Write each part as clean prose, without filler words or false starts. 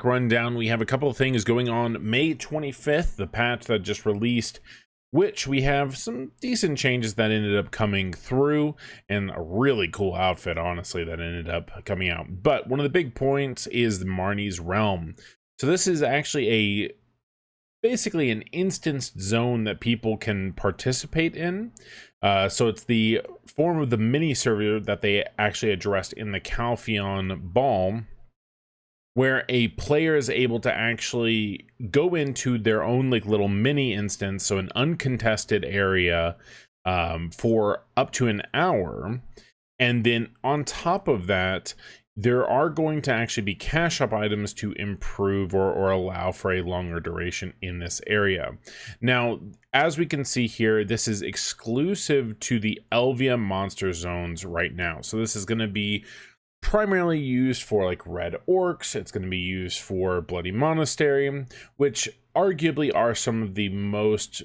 Rundown, we have a couple of things going on May 25th, the patch that just released, which we have some decent changes that ended up coming through, and a really cool outfit, honestly, that ended up coming out. But one of the big points is the Marnie's Realm. So this is actually basically an instanced zone that people can participate in. So it's the form of the mini server that they actually addressed in the Calpheon Ball, where a player is able to actually go into their own like little mini instance, so an uncontested area, for up to an hour. And then on top of that, there are going to actually be cash up items to improve or allow for a longer duration in this area. Now, as we can see here, this is exclusive to the Elvia monster zones right now. So this is going to be primarily used for like red orcs. It's going to be used for Bloody Monastery, which arguably are some of the most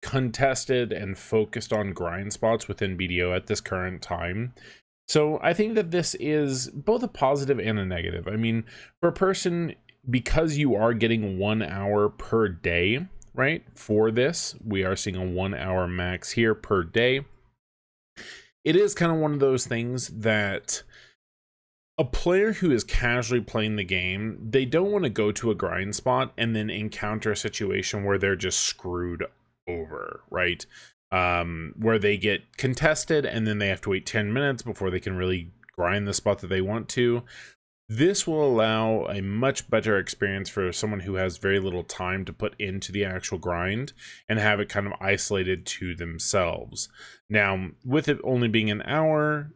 contested and focused on grind spots within BDO at this current time. So I think that this is both a positive and a negative. I mean, for a person, because you are getting 1 hour per day, right? For this, we are seeing a 1 hour max here per day. It is kind of one of those things that a player who is casually playing the game, they don't want to go to a grind spot and then encounter a situation where they're just screwed over, right? Where they get contested and then they have to wait 10 minutes before they can really grind the spot that they want to. This will allow a much better experience for someone who has very little time to put into the actual grind and have it kind of isolated to themselves. Now, with it only being an hour,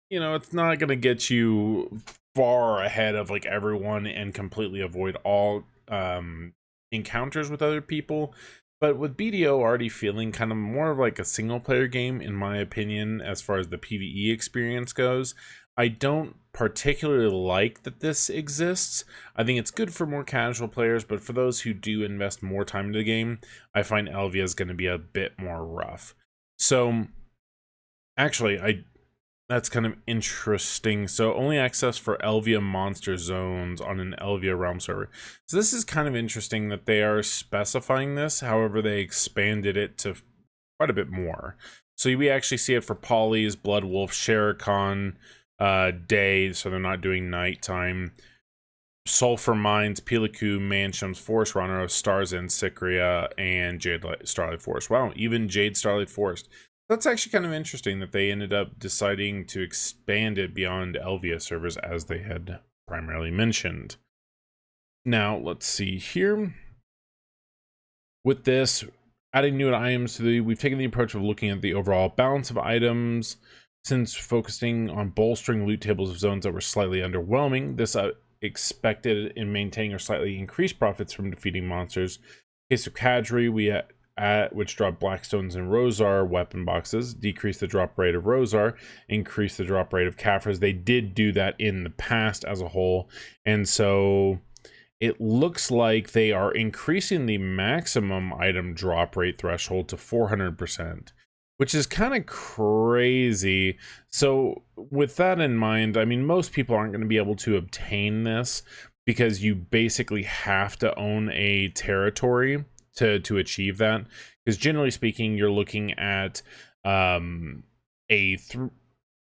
you know, it's not going to get you far ahead of like everyone and completely avoid all encounters with other people. But with BDO already feeling kind of more of like a single player game, in my opinion, as far as the PvE experience goes, I don't particularly like that this exists. I think it's good for more casual players, but for those who do invest more time into the game, I find Elvia is going to be a bit more rough. So actually, that's kind of interesting. So only access for Elvia monster zones on an Elvia realm server. So this is kind of interesting that they are specifying this. However, they expanded it to quite a bit more. So we actually see it for Polys, Blood Wolf, Sherikon, day. So they're not doing nighttime. Sulfur Mines, Piliku, Mansions, Forest Runner, Stars and Sicria, and Jade Starlight Forest. Wow, even Jade Starlight Forest. That's actually kind of interesting that they ended up deciding to expand it beyond Elvia servers as they had primarily mentioned. Now, let's see here. With this, adding new items to we've taken the approach of looking at the overall balance of items, since focusing on bolstering loot tables of zones that were slightly underwhelming. This expected in maintaining or slightly increased profits from defeating monsters. In case of Kadri, we which drop Blackstones and Rosar weapon boxes, decrease the drop rate of Rosar, increase the drop rate of Caphras. They did do that in the past as a whole, and so it looks like they are increasing the maximum item drop rate threshold to 400%, which is kind of crazy. So with that in mind, I mean, most people aren't going to be able to obtain this because you basically have to own a territory to achieve that, because generally speaking, you're looking at a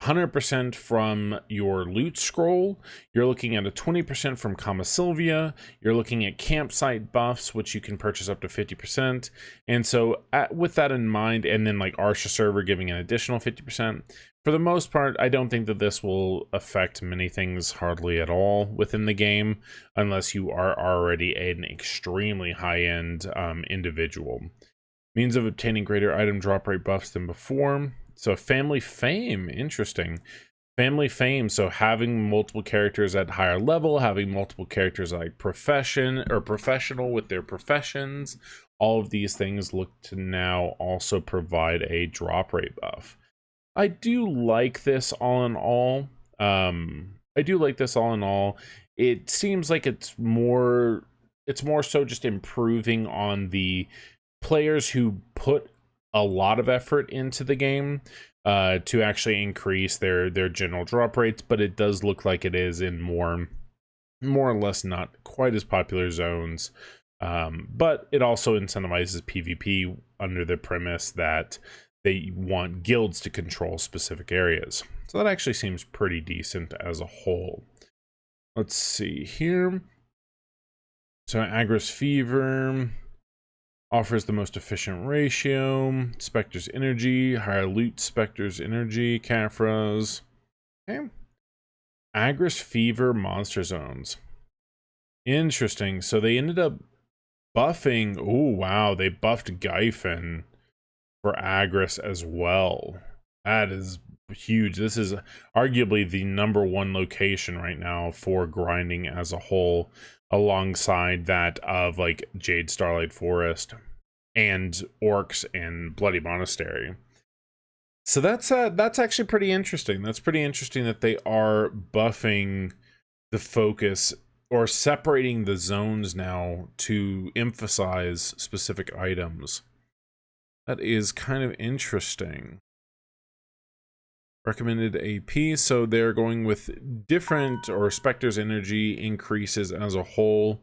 100% from your loot scroll, you're looking at a 20% from Kama Sylvia, you're looking at campsite buffs, which you can purchase up to 50%. And so with that in mind, and then like Arsha server giving an additional 50%, for the most part, I don't think that this will affect many things hardly at all within the game, unless you are already an extremely high-end individual. Means of obtaining greater item drop rate buffs than before. So Family Fame, interesting. Family Fame, so having multiple characters at higher level, having multiple characters like profession or professional with their professions, all of these things look to now also provide a drop rate buff. I do like this all in all. It seems like it's more so just improving on the players who put a lot of effort into the game to actually increase their general drop rates, but it does look like it is in more more or less not quite as popular zones. But it also incentivizes PvP under the premise that they want guilds to control specific areas. So that actually seems pretty decent as a whole. Let's see here. So Agris Fever offers the most efficient ratio. Spectre's Energy, higher loot Spectre's Energy, Caphras. Okay. Agris Fever monster zones. Interesting. So they ended up buffing. Oh, wow. They buffed Gyfin for Agris as well. That is huge. This is arguably the #1 location right now for grinding as a whole, alongside that of like Jade Starlight Forest and Orcs and Bloody Monastery. So that's actually pretty interesting. That's pretty interesting that they are buffing the focus or separating the zones now to emphasize specific items. That is kind of interesting. Recommended AP, so they're going with different, or Spectre's Energy increases as a whole.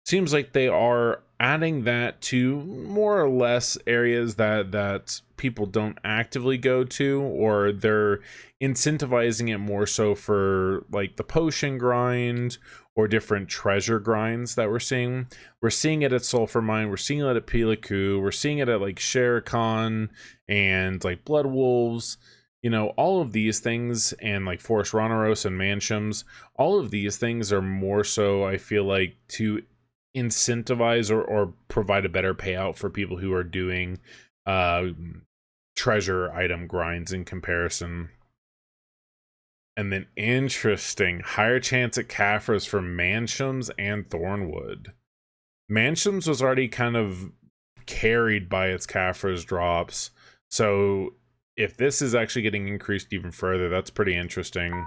Seems like they are adding that to more or less areas that people don't actively go to, or they're incentivizing it more so for like the potion grind or different treasure grinds that we're seeing. We're seeing it at Sulphur Mine, we're seeing it at Peleku, we're seeing it at like Shere Khan and like Blood Wolves. You know, all of these things, and like Forest Rhonaros and Manshams, all of these things are more so, I feel like, to incentivize or provide a better payout for people who are doing treasure item grinds in comparison. And then interesting, higher chance at Caphras for Manshams and Thornwood. Manshams was already kind of carried by its Caphras drops, so if this is actually getting increased even further, that's pretty interesting.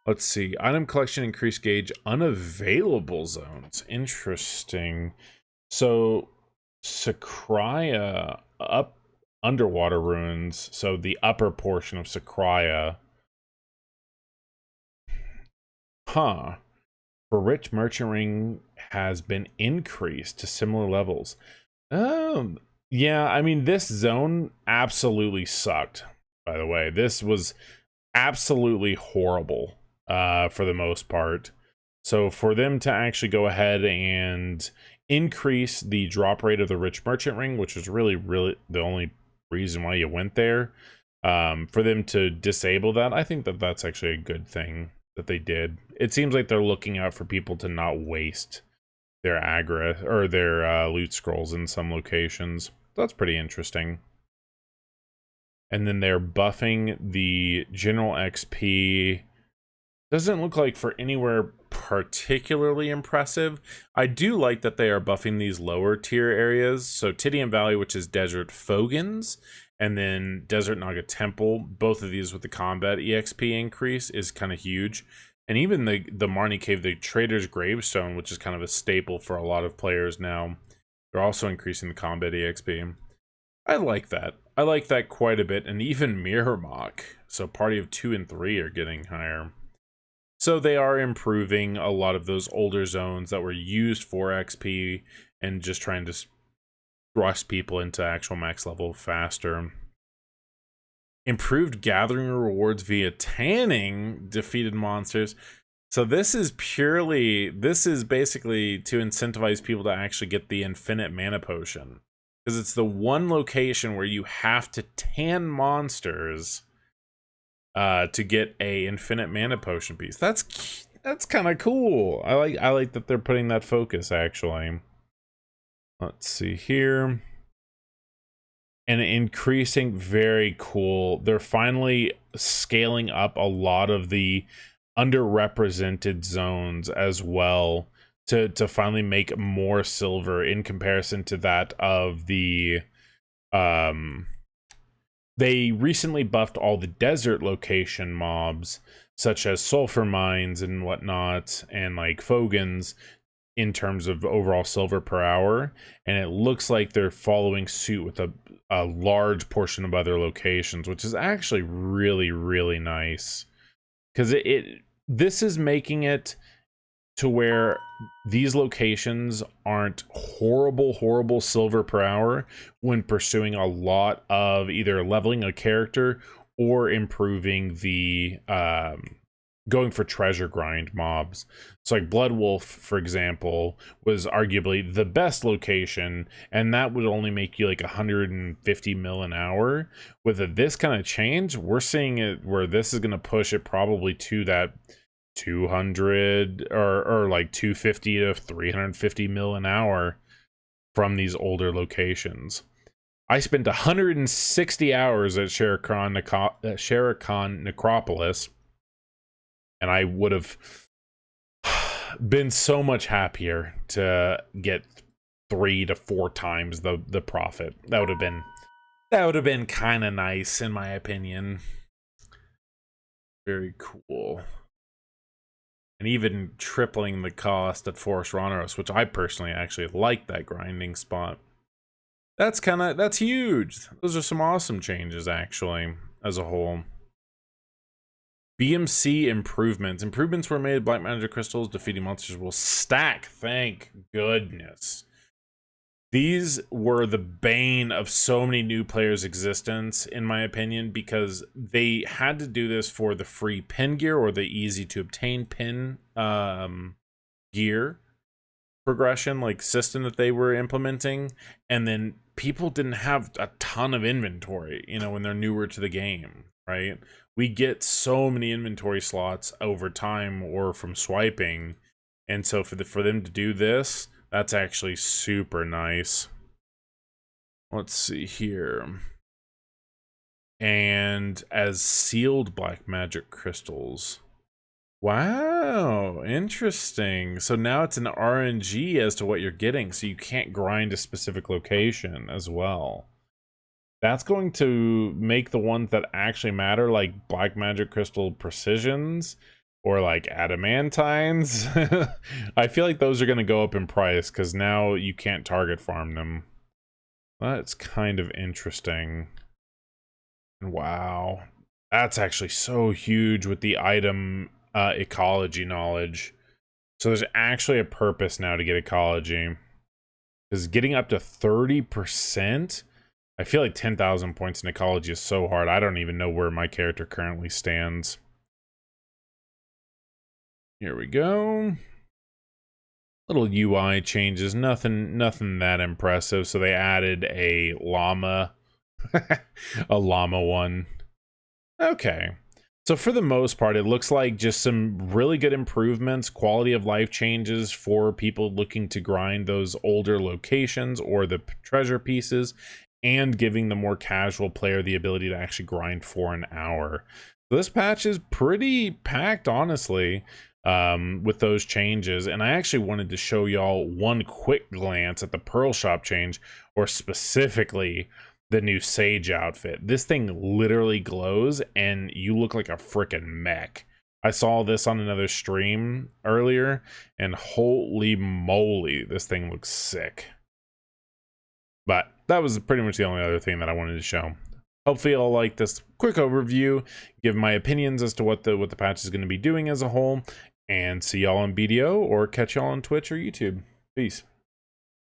Let's see. Item collection increased gauge unavailable zones. Interesting. So Sakraya up underwater ruins. So the upper portion of Sakraya. Huh. For Rich Merchant Ring has been increased to similar levels. Yeah, I mean, this zone absolutely sucked, by the way. This was absolutely horrible for the most part. So for them to actually go ahead and increase the drop rate of the Rich Merchant Ring, which was really the only reason why you went there, for them to disable that, I think that that's actually a good thing that they did. It seems like they're looking out for people to not waste their aggro or their loot scrolls in some locations. That's pretty interesting. And then they're buffing the general XP. Doesn't look like for anywhere particularly impressive. I do like that they are buffing these lower tier areas. So Tidian Valley, which is Desert Fogans, and then Desert Naga Temple, both of these with the combat EXP increase is kind of huge. And even the Marnie Cave, the Trader's Gravestone, which is kind of a staple for a lot of players now, they're also increasing the combat EXP. I like that. I like that quite a bit. And even Mirrormock, so Party of 2 and 3 are getting higher. So they are improving a lot of those older zones that were used for XP and just trying to thrust people into actual max level faster. Improved gathering rewards via tanning defeated monsters. So this is basically to incentivize people to actually get the infinite mana potion, because it's the one location where you have to tan monsters to get a infinite mana potion piece. That's kind of cool. I like that they're putting that focus actually. Let's see here. And increasing, very cool. They're finally scaling up a lot of the underrepresented zones as well to finally make more silver in comparison to that of the they recently buffed all the desert location mobs, such as sulfur mines and whatnot, and like Fogans, in terms of overall silver per hour, and it looks like they're following suit with a large portion of other locations, which is actually really nice, because this is making it to where these locations aren't horrible silver per hour when pursuing a lot of either leveling a character or improving the going for treasure grind mobs. So like Blood Wolf, for example, was arguably the best location, and that would only make you like 150 mil an hour. With this kind of change, we're seeing it where this is going to push it probably to that 200 or like 250 to 350 mil an hour from these older locations. I spent 160 hours at Shere Khan Necropolis, and I would have been so much happier to get 3 to 4 times the profit. That would have been kind of nice, in my opinion. Very cool. And even tripling the cost at Forest Rhonos, which I personally actually like that grinding spot. That's huge. Those are some awesome changes, actually, as a whole. BMC improvements. Improvements were made. Black Magic Crystals, defeating monsters will stack. Thank goodness. These were the bane of so many new players' existence, in my opinion, because they had to do this for the free pin gear or the easy to obtain pin gear progression, like system that they were implementing. And then people didn't have a ton of inventory, you know, when they're newer to the game, right? We get so many inventory slots over time or from swiping. And so for them to do this, that's actually super nice. Let's see here. And as sealed black magic crystals. Wow, interesting. So now it's an RNG as to what you're getting, so you can't grind a specific location as well. That's going to make the ones that actually matter, like black magic crystal precisions or like adamantines. I feel like those are going to go up in price because now you can't target farm them. That's kind of interesting. Wow, that's actually so huge with the item ecology knowledge. So there's actually a purpose now to get ecology, because getting up to 30%, I feel like 10,000 points in ecology is so hard. I don't even know where my character currently stands. Here we go. Little UI changes, nothing that impressive. So they added a llama, a llama one. Okay. So for the most part, it looks like just some really good improvements, quality of life changes for people looking to grind those older locations or the treasure pieces, and giving the more casual player the ability to actually grind for an hour. So this patch is pretty packed, honestly, with those changes. And I actually wanted to show y'all one quick glance at the Pearl Shop change, or specifically the new Sage outfit. This thing literally glows and you look like a freaking mech. I saw this on another stream earlier and holy moly, this thing looks sick. But that was pretty much the only other thing that I wanted to show. Hopefully y'all like this quick overview, give my opinions as to what the patch is going to be doing as a whole, and see y'all on BDO or catch y'all on Twitch or YouTube. Peace.